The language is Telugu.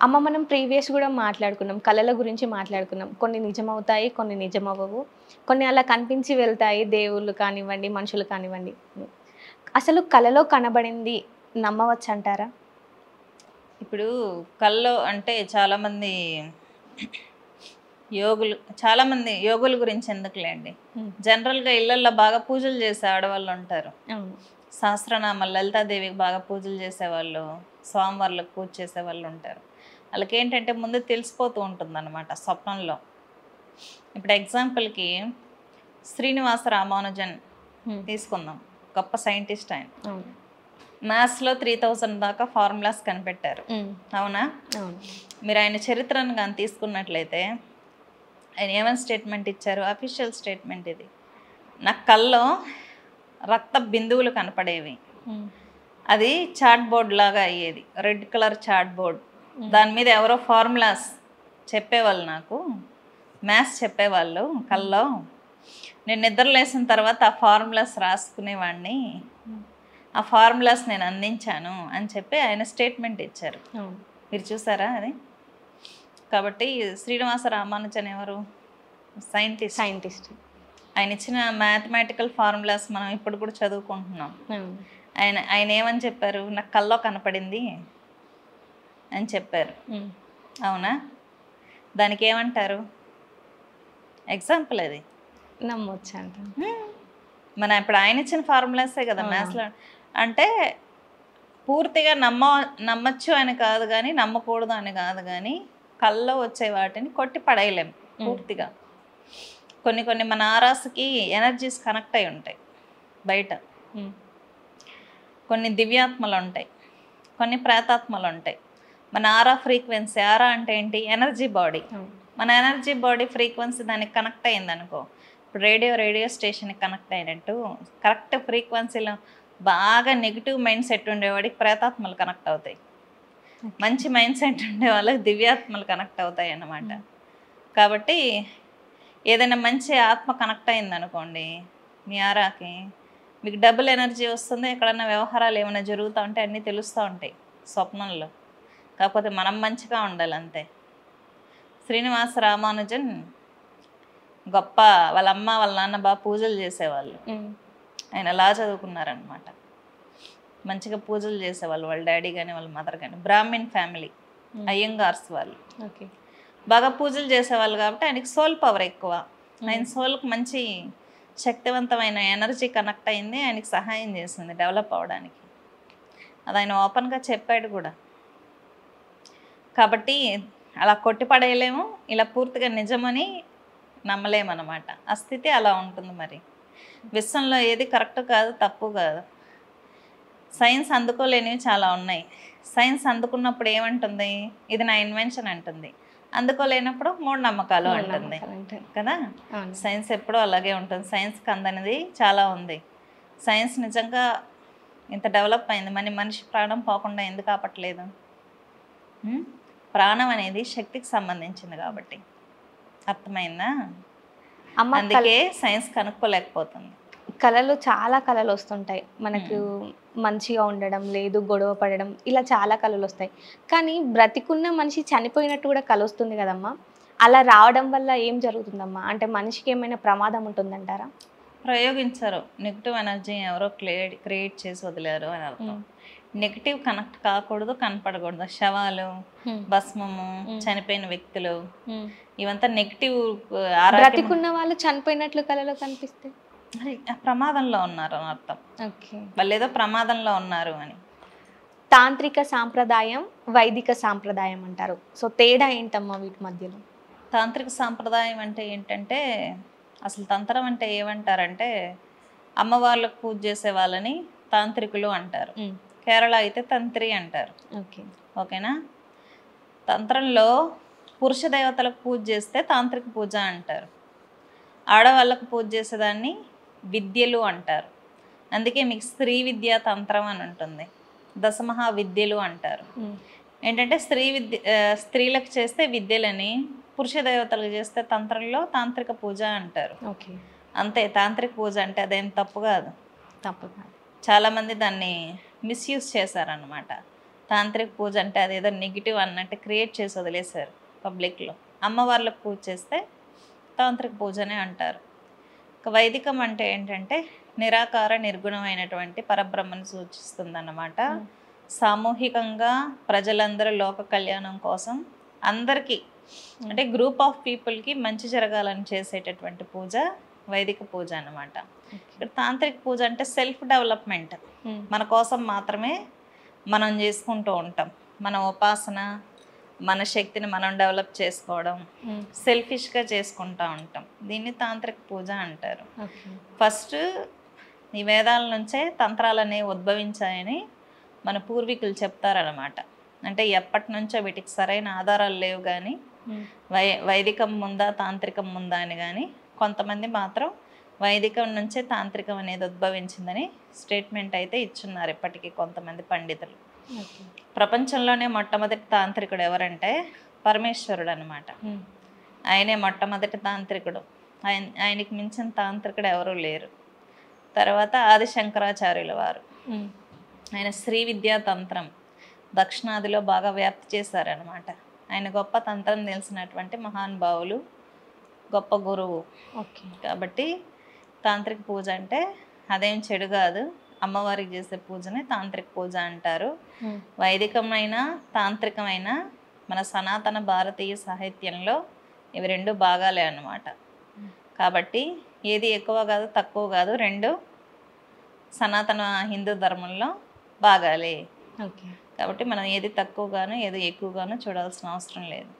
అమ్మ మనం ప్రీవియస్ కూడా మాట్లాడుకున్నాం. కళల గురించి మాట్లాడుకున్నాం. కొన్ని నిజమవుతాయి, కొన్ని నిజమవ్వవు. కొన్ని అలా కనిపించి వెళ్తాయి. దేవుళ్ళు కానివ్వండి, మనుషులు కానివ్వండి. అసలు కలలో కనబడింది నమ్మవచ్చంటారా? ఇప్పుడు కల్లో అంటే చాలామంది యోగుల గురించి ఎందుకులేండి. జనరల్గా ఇళ్లల్లో బాగా పూజలు చేసే ఆడవాళ్ళు ఉంటారు. అవును. సహస్రనామాలు లలితాదేవికి బాగా పూజలు చేసేవాళ్ళు, స్వామివార్లకు పూజ చేసేవాళ్ళు ఉంటారు. వాళ్ళకి ఏంటంటే ముందు తెలిసిపోతూ ఉంటుందన్నమాట స్వప్నంలో. ఇప్పుడు ఎగ్జాంపుల్కి శ్రీనివాస రామానుజన్ తీసుకుందాం, గొప్ప సైంటిస్ట్ ఆయన. అవును. మ్యాథ్స్లో 3000 దాకా ఫార్ములాస్ కనిపెట్టారు. అవునా? అవును. మీరు ఆయన చరిత్రను కానీ తీసుకున్నట్లయితే ఆయన ఏమైనా స్టేట్మెంట్ ఇచ్చారు? అఫీషియల్ స్టేట్మెంట్ ఇది. నా కల్లో రక్త బిందువులు కనపడేవి. అది చాట్ బోర్డ్ లాగా అయ్యేది, రెడ్ కలర్ చాట్ బోర్డ్. దాని మీద ఎవరో ఫార్ములాస్ చెప్పేవాళ్ళు, నాకు మ్యాథ్స్ చెప్పేవాళ్ళు కల్లో. నేను నిద్రలేసిన తర్వాత ఆ ఫార్ములాస్ రాసుకునేవాడిని, ఆ ఫార్ములాస్ నేను అందించాను అని చెప్పి ఆయన స్టేట్మెంట్ ఇచ్చారు. మీరు చూసారా అది? కాబట్టి శ్రీనివాస రామానుజన్ ఎవరు? సైంటిస్ట్. ఆయన ఇచ్చిన మ్యాథమెటికల్ ఫార్ములాస్ మనం ఇప్పుడు కూడా చదువుకుంటున్నాం. ఆయన ఏమని చెప్పారు? నాకు కల్లో కనపడింది అని చెప్పారు. అవునా? దానికి ఏమంటారు? ఎగ్జాంపుల్ అది. నమ్మొచ్చు అంట. మన ఇప్పుడు ఆయన ఇచ్చిన ఫార్ములాసే కదా మ్యాథ్స్లో. అంటే పూర్తిగా నమ్మచ్చు అని కాదు కానీ, నమ్మకూడదు అని కాదు కానీ, కల్లో వచ్చే వాటిని కొట్టి పడేయలేం పూర్తిగా. కొన్ని మన ఆరాస్కి ఎనర్జీస్ కనెక్ట్ అయి ఉంటాయి బయట. కొన్ని దివ్యాత్మలు ఉంటాయి, కొన్ని ప్రేతాత్మలు ఉంటాయి. మన ఆరా ఫ్రీక్వెన్సీ, ఆరా అంటే ఏంటి? Energy body. మన ఎనర్జీ బాడీ ఫ్రీక్వెన్సీ దానికి కనెక్ట్ అయింది అనుకో, ఇప్పుడు రేడియో స్టేషన్కి కనెక్ట్ అయినట్టు కరెక్ట్ ఫ్రీక్వెన్సీలో బాగా నెగిటివ్ మైండ్ సెట్ ఉండేవాడికి ప్రేతాత్మలు కనెక్ట్ అవుతాయి, మంచి మైండ్ సెట్ ఉండే వాళ్ళకి దివ్యాత్మలు కనెక్ట్ అవుతాయి అన్నమాట. కాబట్టి ఏదైనా మంచి ఆత్మ కనెక్ట్ అయింది అనుకోండి మీ ఆరాకి, మీకు డబుల్ ఎనర్జీ వస్తుంది. ఎక్కడన్నా వ్యవహారాలు ఏమైనా జరుగుతూ ఉంటే అన్నీ తెలుస్తూ ఉంటాయి స్వప్నంలో. కాకపోతే మనం మంచిగా ఉండాలి అంతే. శ్రీనివాస రామానుజన్ గొప్ప, వాళ్ళ అమ్మ వాళ్ళ నాన్న బాగా పూజలు చేసేవాళ్ళు. ఆయన అలా చదువుకున్నారనమాట, మంచిగా పూజలు చేసేవాళ్ళు. వాళ్ళ డాడీ కానీ వాళ్ళ మదర్ కానీ బ్రాహ్మిన్ ఫ్యామిలీ, అయ్యంగార్స్ వాళ్ళు. బాగా పూజలు చేసేవాళ్ళు కాబట్టి ఆయనకి సోల్ పవర్ ఎక్కువ. ఆయన సోల్కి మంచి శక్తివంతమైన ఎనర్జీ కనెక్ట్ అయింది, ఆయనకి సహాయం చేసింది డెవలప్ అవ్వడానికి. అది ఆయన ఓపెన్గా చెప్పాడు కూడా. కాబట్టి అలా కొట్టిపడేయలేము, ఇలా పూర్తిగా నిజమని నమ్మలేమన్నమాట. ఆ స్థితి అలా ఉంటుంది. మరి విశ్వంలో ఏది కరెక్ట్ కాదు, తప్పు కాదు. సైన్స్ అందుకోలేనివి చాలా ఉన్నాయి. సైన్స్ అందుకున్నప్పుడు ఏమంటుంది? ఇది నా ఇన్వెన్షన్ అంటుంది. అందుకోలేనప్పుడు మూఢనమ్మకాలు అంటుంది కదా. సైన్స్ ఎప్పుడూ అలాగే ఉంటుంది. సైన్స్కి అందనిది చాలా ఉంది. సైన్స్ నిజంగా ఇంత డెవలప్ అయింది, మనిషి ప్రాణం పోకుండా ఎందుకు ఆపట్లేదు? ప్రాణం అనేది శక్తికి సంబంధించింది కాబట్టి. అర్థమైందా? అందుకే సైన్స్ కనుక్కోలేకపోతుంది. కళలు చాలా కళలు వస్తుంటాయి మనకు. మంచిగా ఉండడం లేదు, గొడవ పడడం, ఇలా చాలా కళలు వస్తాయి. కానీ బ్రతికున్న మనిషి చనిపోయినట్టు కూడా కళ వస్తుంది కదమ్మా. అలా రావడం వల్ల ఏం జరుగుతుందమ్మా? అంటే మనిషికి ఏమైనా ప్రమాదం ఉంటుందంటారా? ప్రయోగించారు నెగిటివ్ ఎనర్జీ, ఎవరో క్రియేట్ చేసి వదిలేరు అని అర్థం. నెగిటివ్ కనెక్ట్ కాకూడదు, కనపడకూడదు. శవాలు, భస్మము, చనిపోయిన వ్యక్తులు, ఇవంతా నెగిటివ్. బ్రతికున్న వాళ్ళు చనిపోయినట్లు కళలో కనిపిస్తే ప్రమాదంలో ఉన్నారు అని అర్థం. వాళ్ళు ఏదో ప్రమాదంలో ఉన్నారు అని. తాంత్రిక సాంప్రదాయం, వైదిక సాంప్రదాయం అంటారు. సో తేడా ఏంటమ్మా వీటి మధ్యలో? తాంత్రిక సాంప్రదాయం అంటే ఏంటంటే, అసలు తంత్రం అంటే ఏమంటారంటే, అమ్మవార్లకు పూజ చేసే వాళ్ళని తాంత్రికులు అంటారు. కేరళ అయితే తంత్రి అంటారు. ఓకేనా? తంత్రంలో పురుష దేవతలకు పూజ చేస్తే తాంత్రిక పూజ అంటారు. ఆడవాళ్ళకు పూజ చేసేదాన్ని విద్యలు అంటారు. అందుకే మీకు స్త్రీ విద్యా తంత్రం అని ఉంటుంది, దశమహా విద్యలు అంటారు. ఏంటంటే స్త్రీలకు చేస్తే విద్యలని, పురుష దేవతలకు చేస్తే తంత్రంలో తాంత్రిక పూజ అంటారు. అంతే. తాంత్రిక పూజ అంటే అదేం తప్పు కాదు. చాలామంది దాన్ని మిస్యూజ్ చేశారనమాట. తాంత్రిక పూజ అంటే అదేదో నెగిటివ్ అన్నట్టు క్రియేట్ చేసి వదిలేశారు పబ్లిక్లో. అమ్మవార్లకు పూజ చేస్తే తాంత్రిక పూజనే అంటారు. ఇక వైదికం అంటే ఏంటంటే నిరాకార నిర్గుణమైనటువంటి పరబ్రహ్మను సూచిస్తుందన్నమాట. సామూహికంగా ప్రజలందరూ లోక కళ్యాణం కోసం అందరికీ అంటే గ్రూప్ ఆఫ్ పీపుల్కి మంచి జరగాలని చేసేటటువంటి పూజ వైదిక పూజ అన్నమాట. ఇక్కడ తాంత్రిక పూజ అంటే సెల్ఫ్ డెవలప్మెంట్, మన కోసం మాత్రమే మనం చేసుకుంటూ ఉంటాం. మన ఉపాసన, మన శక్తిని మనం డెవలప్ చేసుకోవడం, సెల్ఫిష్గా చేసుకుంటూ ఉంటాం. దీన్ని తాంత్రిక పూజ అంటారు. ఫస్ట్ ఈ వేదాల నుంచే తంత్రాలు అనేవి ఉద్భవించాయని మన పూర్వీకులు చెప్తారనమాట. అంటే ఎప్పటి నుంచో వీటికి సరైన ఆధారాలు లేవు, కానీ వైదికం ముందా తాంత్రికం ముందా అని. కానీ కొంతమంది మాత్రం వైదికం నుంచే తాంత్రికం అనేది ఉద్భవించిందని స్టేట్మెంట్ అయితే ఇచ్చున్నారు ఇప్పటికీ కొంతమంది పండితులు. ప్రపంచంలోనే మొట్టమొదటి తాంత్రికుడు ఎవరంటే పరమేశ్వరుడు అనమాట. ఆయనే మొట్టమొదటి తాంత్రికుడు. ఆయనకి మించిన తాంత్రికుడు ఎవరూ లేరు. తర్వాత ఆది శంకరాచార్యుల వారు, ఆయన శ్రీ విద్యా తంత్రం దక్షిణాదిలో బాగా వ్యాప్తి చేశారనమాట. ఆయన గొప్ప తంత్రం తెలిసినటువంటి మహానుభావులు, గొప్ప గురువు. కాబట్టి తాంత్రిక పూజ అంటే అదేం చెడు కాదు, అమ్మవారికి చేసే పూజనే తాంత్రిక పూజ అంటారు. వైదికమైన తాంత్రికమైన మన సనాతన భారతీయ సాహిత్యంలో ఇవి రెండు భాగాలే అన్నమాట. కాబట్టి ఏది ఎక్కువ కాదు తక్కువ కాదు, రెండు సనాతన హిందూ ధర్మంలో భాగాలే. కాబట్టి మనం ఏది తక్కువగానో ఏది ఎక్కువగానో చూడాల్సిన అవసరం లేదు.